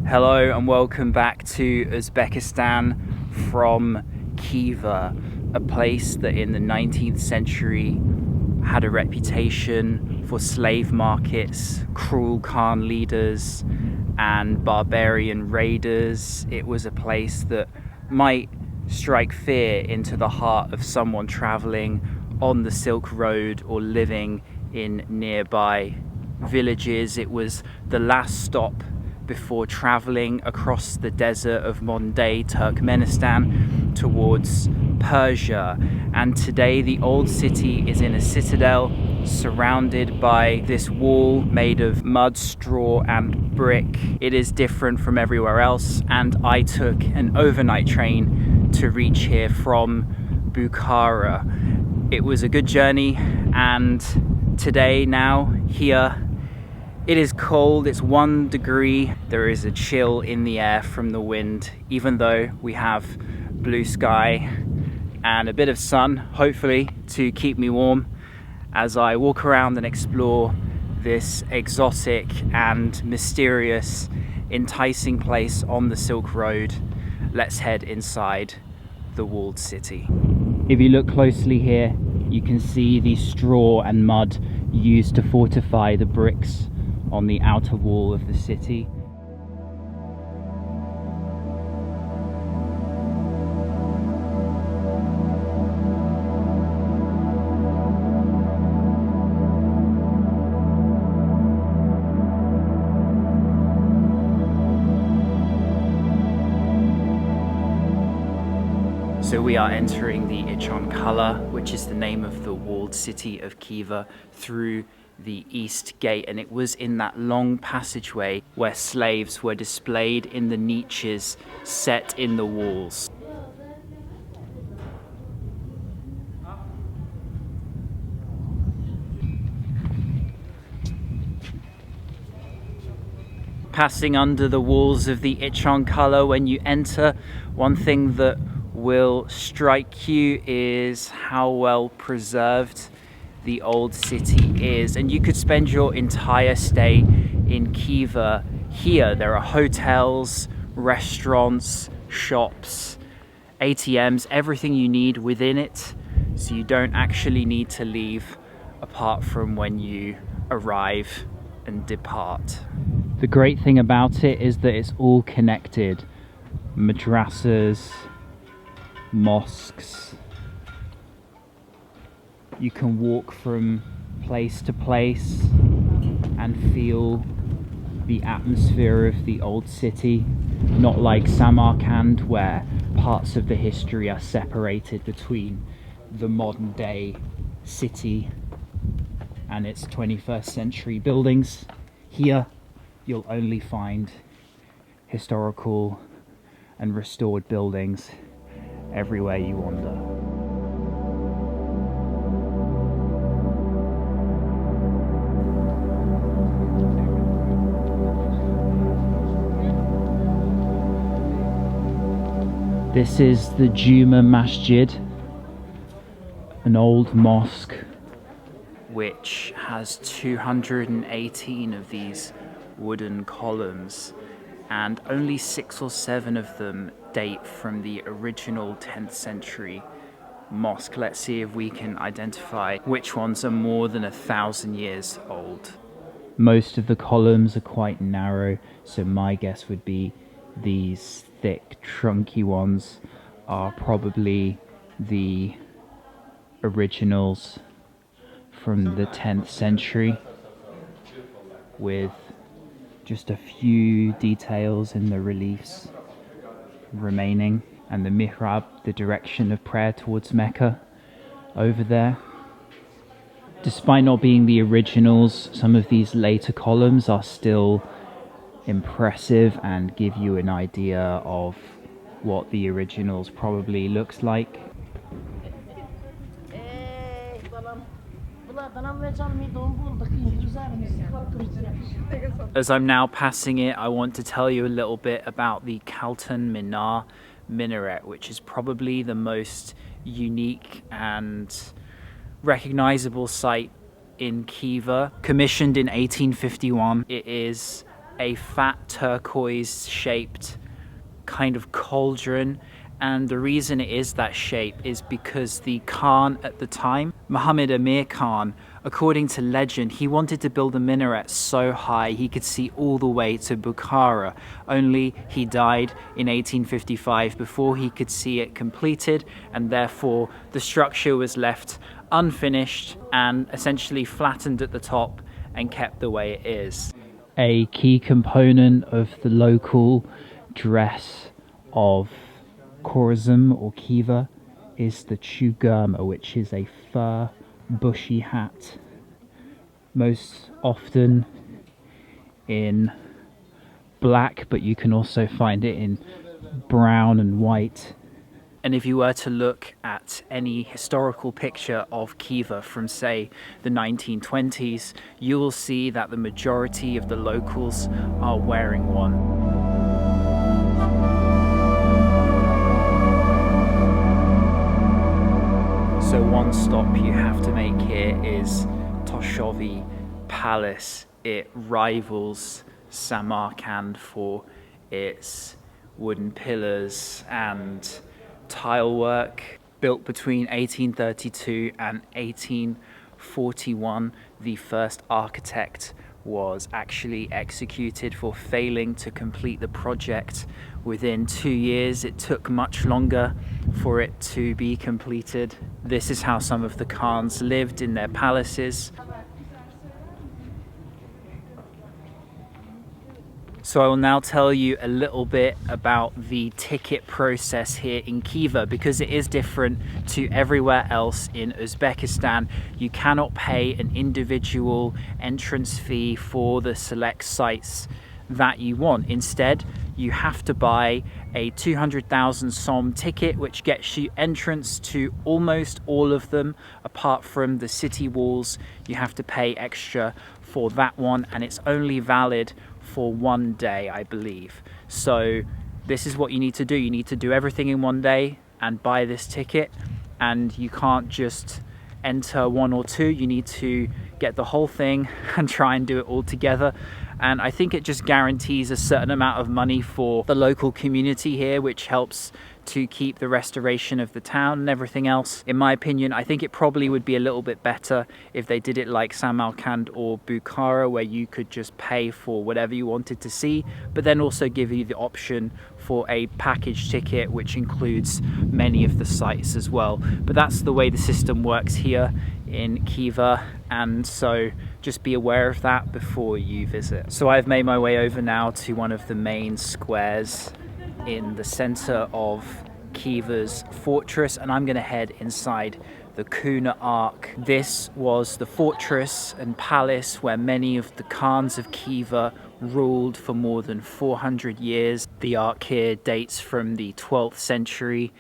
Hello and welcome back to Uzbekistan from Khiva, a place that in the 19th century had a reputation for slave markets, cruel Khan leaders and barbarian raiders. It was a place that might strike fear into the heart of someone traveling on the Silk Road or living in nearby villages. It was the last stop before traveling across the desert of modern-day Turkmenistan towards Persia. And today the old city is in a citadel surrounded by this wall made of mud, straw and brick. It is different from everywhere else, and I took an overnight train to reach here from Bukhara. It was a good journey, and today now here it is cold. It's 1 degree. There is a chill in the air from the wind, even though we have blue sky and a bit of sun, hopefully to keep me warm as I walk around and explore this exotic and mysterious, enticing place on the Silk Road. Let's head inside the walled city. If you look closely here, you can see the straw and mud used to fortify the bricks on the outer wall of the city. So we are entering the Ichon Kala, which is the name of the walled city of Khiva, through the east gate, and it was in that long passageway where slaves were displayed in the niches set in the walls. Passing under the walls of the Ichon Kala, when you enter, one thing that will strike you is how well preserved the old city is, and you could spend your entire stay in Khiva here. There are hotels, restaurants, shops, ATMs, everything you need within it, so you don't actually need to leave apart from when you arrive and depart. The great thing about it is that it's all connected. Madrasas, mosques. You can walk from place to place and feel the atmosphere of the old city, not like Samarkand, where parts of the history are separated between the modern day city and its 21st century buildings. Here you'll only find historical and restored buildings everywhere you wander. This is the Juma Masjid, an old mosque which has 218 of these wooden columns, and only 6 or 7 of them date from the original 10th century mosque. Let's see if we can identify which ones are more than 1,000 years old. Most of the columns are quite narrow, so my guess would be these thick, trunky ones are probably the originals from the 10th century, with just a few details in the reliefs remaining, and the mihrab, the direction of prayer towards Mecca, over there. Despite not being the originals, some of these later columns are still impressive and give you an idea of what the originals probably looks like. As I'm now passing it, I want to tell you a little bit about the Kaltan Minar minaret, which is probably the most unique and recognizable site in Khiva. Commissioned in 1851, it is a fat turquoise shaped kind of cauldron, and the reason it is that shape is because the Khan at the time, Muhammad Amir Khan, according to legend, he wanted to build a minaret so high he could see all the way to Bukhara, only he died in 1855 before he could see it completed, and therefore the structure was left unfinished and essentially flattened at the top and kept the way it is. A key component of the local dress of Khorasan or Khiva is the chugurma, which is a fur bushy hat, most often in black, but you can also find it in brown and white. And if you were to look at any historical picture of Khiva from, say, the 1920s, you will see that the majority of the locals are wearing one. So one stop you have to make here is Toshovi Palace. It rivals Samarkand for its wooden pillars and tile work. Built between 1832 and 1841, the first architect was actually executed for failing to complete the project within 2 years. It took much longer for it to be completed. This is how some of the Khans lived in their palaces. So I will now tell you a little bit about the ticket process here in Khiva, because it is different to everywhere else in Uzbekistan. You cannot pay an individual entrance fee for the select sites that you want. Instead, you have to buy a 200,000 som ticket, which gets you entrance to almost all of them. Apart from the city walls, you have to pay extra for that one, and it's only valid for 1 day, I believe. So this is what you need to do. You need to do everything in 1 day and buy this ticket, and you can't just enter 1 or 2. You need to get the whole thing and try and do it all together. And I think it just guarantees a certain amount of money for the local community here, which helps to keep the restoration of the town and everything else. In my opinion, I think it probably would be a little bit better if they did it like Samarkand or Bukhara, where you could just pay for whatever you wanted to see, but then also give you the option for a package ticket, which includes many of the sites as well. But that's the way the system works here in Khiva, and so just be aware of that before you visit. So I've made my way over now to one of the main squares in the center of Khiva's fortress, and I'm going to head inside the Kuhna Ark. This was the fortress and palace where many of the Khans of Khiva ruled for more than 400 years. The Ark here dates from the 12th century,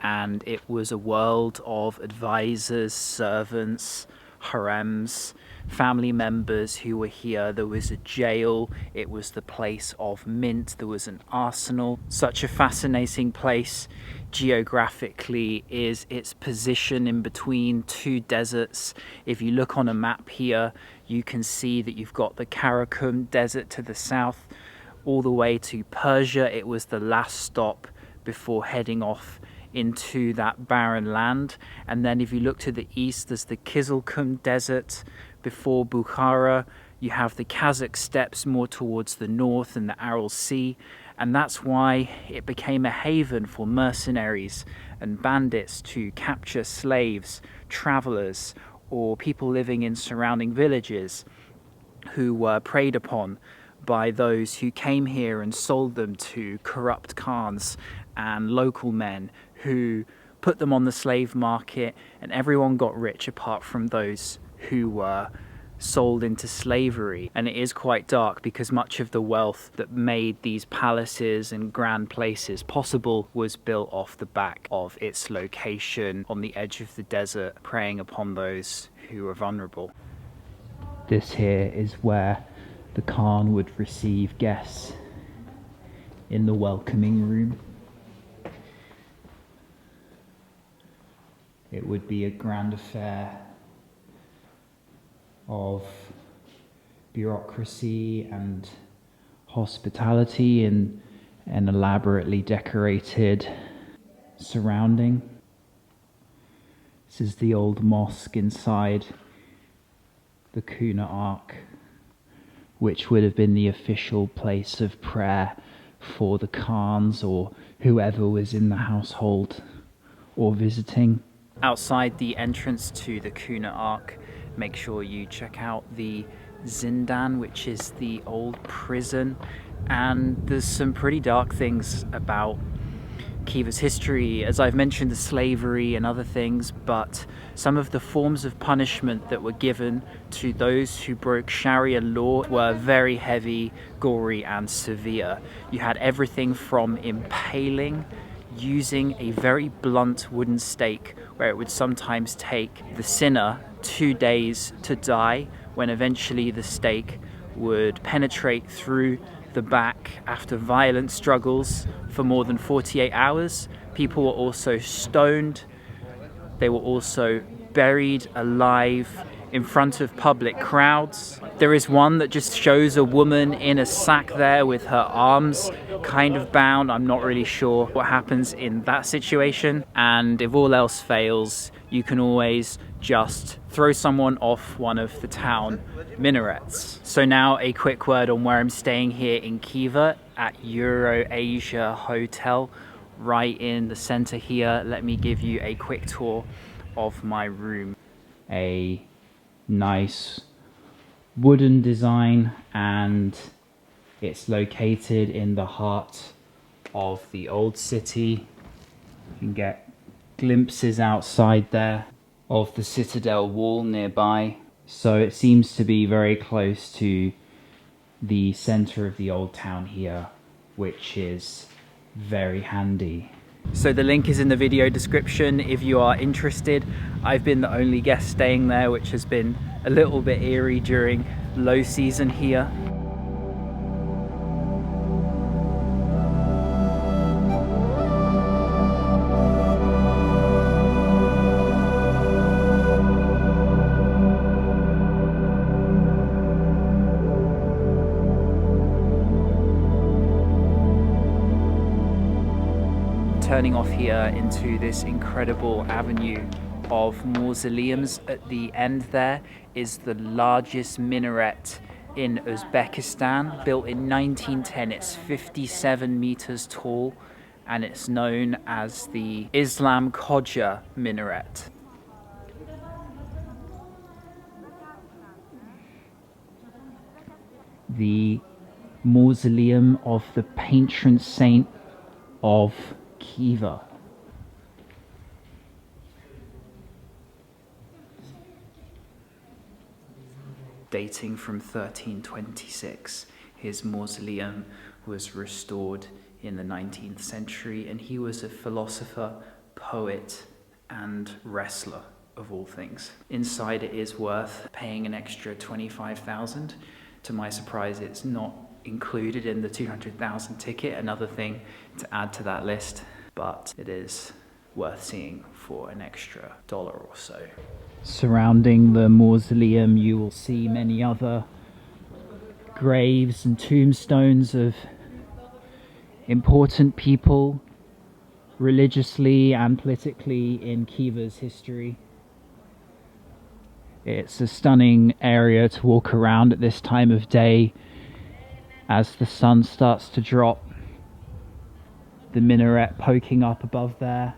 and it was a world of advisors, servants, harems, family members who were here. There was a jail, it was the place of mint, there was an arsenal. Such a fascinating place geographically is its position in between 2 deserts. If you look on a map here, you can see that you've got the Karakum desert to the south all the way to Persia. It was the last stop before heading off into that barren land. And then if you look to the east, there's the Kizilkum desert before Bukhara. You have the Kazakh steppes more towards the north and the Aral Sea, and that's why it became a haven for mercenaries and bandits to capture slaves, travelers, or people living in surrounding villages who were preyed upon by those who came here and sold them to corrupt Khans and local men who put them on the slave market, and everyone got rich apart from those who were sold into slavery. And it is quite dark because much of the wealth that made these palaces and grand places possible was built off the back of its location on the edge of the desert, preying upon those who were vulnerable. This here is where the Khan would receive guests in the welcoming room. It would be a grand affair of bureaucracy and hospitality in an elaborately decorated surrounding. This is the old mosque inside the Kuhna Ark, which would have been the official place of prayer for the Khans or whoever was in the household or visiting. Outside the entrance to the Kuhna Ark, make sure you check out the Zindan, which is the old prison, and there's some pretty dark things about Khiva's history. As I've mentioned, the slavery and other things, but some of the forms of punishment that were given to those who broke Sharia law were very heavy, gory and severe. You had everything from impaling, using a very blunt wooden stake, where it would sometimes take the sinner 2 days to die, when eventually the stake would penetrate through the back after violent struggles for more than 48 hours. People were also stoned. They were also buried alive in front of public crowds. There is one that just shows a woman in a sack there with her arms kind of bound. I'm not really sure what happens in that situation. And if all else fails, you can always just throw someone off one of the town minarets. So now a quick word on where I'm staying here in Khiva at Euroasia Hotel, right in the center here. Let me give you a quick tour of my room. A nice wooden design, and it's located in the heart of the old city. You can get glimpses outside there of the citadel wall nearby, so it seems to be very close to the center of the old town here, which is very handy. So the link is in the video description if you are interested. I've been the only guest staying there, which has been a little bit eerie during low season here. Turning off here into this incredible avenue of mausoleums. At the end there is the largest minaret in Uzbekistan, built in 1910. It's 57 meters tall, and it's known as the Islam Khoja minaret. The mausoleum of the patron saint of Khiva. Dating from 1326, his mausoleum was restored in the 19th century, and he was a philosopher, poet, and wrestler of all things. Inside it is worth paying an extra 25,000. To my surprise, it's not included in the 200,000 ticket, another thing to add to that list, but it is worth seeing for an extra $1 or so. Surrounding the mausoleum, you will see many other graves and tombstones of important people religiously and politically in Khiva's history. It's a stunning area to walk around at this time of day as the sun starts to drop. The minaret poking up above there.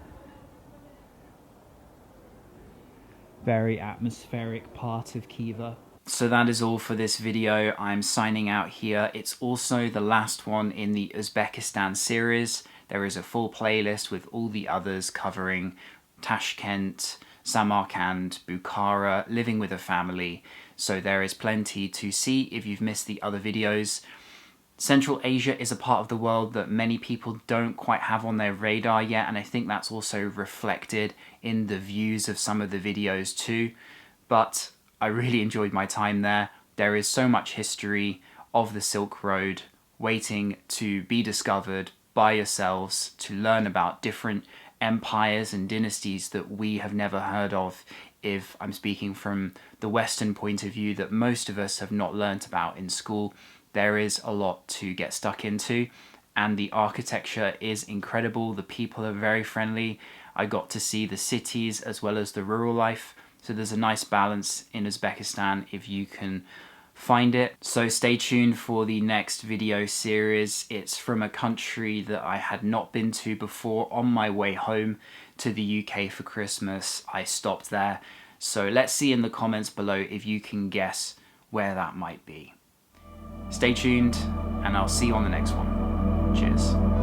Very atmospheric part of Khiva. So that is all for this video. I'm signing out here. It's also the last one in the Uzbekistan series. There is a full playlist with all the others covering Tashkent, Samarkand, Bukhara, living with a family. So there is plenty to see if you've missed the other videos. Central Asia is a part of the world that many people don't quite have on their radar yet, and I think that's also reflected in the views of some of the videos too. But I really enjoyed my time there. There is so much history of the Silk Road waiting to be discovered by yourselves, to learn about different empires and dynasties that we have never heard of, if I'm speaking from the Western point of view, that most of us have not learnt about in school. there is a lot to get stuck into, and the architecture is incredible. The people are very friendly. I got to see the cities as well as the rural life, so there's a nice balance in Uzbekistan if you can find it. So stay tuned for the next video series. It's from a country that I had not been to before. On my way home to the UK for Christmas, I stopped there. So let's see in the comments below if you can guess where that might be. Stay tuned, and I'll see you on the next one. Cheers.